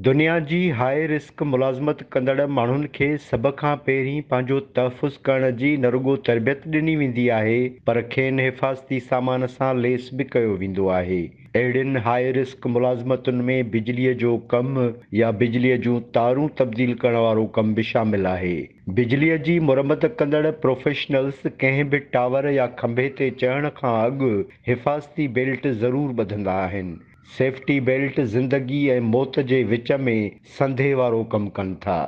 दुनिया जी high risk मुलाज़मत कंदड़ माण्हुनि खे सभ खां पहिरीं पंहिंजो तहफ़ुज़ करण जी न रुॻो तरबियत ॾिनी वेंदी आहे, पर खेनि हिफ़ाज़ती सामान सां लैस बि कयो वेंदो आहे। अहिड़ियुनि हाई रिस्क मुलाज़मतुनि में बिजलीअ जो कमु या बिजलीअ जूं तारूं तब्दील करण वारो कमु बि शामिल आहे। बिजलीअ जी मुरमत कंदड़ प्रोफ़ेशनल्स कंहिं बि टावर या खंभे ते चढ़ण खां अॻु हिफ़ाज़ती बेल्ट ज़रूरु ॿधंदा आहिनि। सेफ्टी बेल्ट ज़िंदगी ऐं मौत जे विच में संधे वारो कमु कनि था।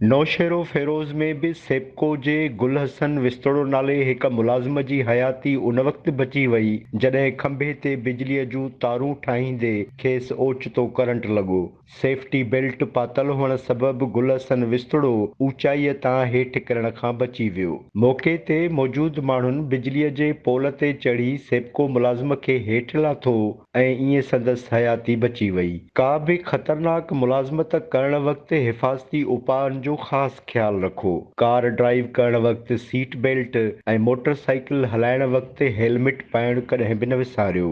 नौशेरो फेरोज़ में बि सेप्को जे गुल हसन विस्तोड़ो नाले हिक मुलाज़िम जी हयाती उन वक़्तु बची वई जॾहिं खंभे ते बिजलीअ जूं तारूं ठाहींदे खेसि ओचितो करंट लॻो। सेफ्टी बेल्ट पातल हुअण सबबि गुल हसन विस्तोड़ो ऊचाईअ तां हेठि किरण खां बची वियो। मौक़े ते मौजूद माण्हुनि बिजलीअ जे पोल ते चढ़ी सेप्को मुलाज़िम खे हेठि लाथो ऐं ईअं संदसि हयाती बची वई। का बि ख़तरनाक मुलाज़मत करण वक़्तु हिफ़ाज़ती उपायनि जो ख़ासि ख़्यालु रखो। कार ड्राइव करण वक़्तु सीट बेल्ट ऐं मोटरसाइकिल हलाइण वक़्तु हेलमेट पाइणु कॾहिं बि न विसारियो।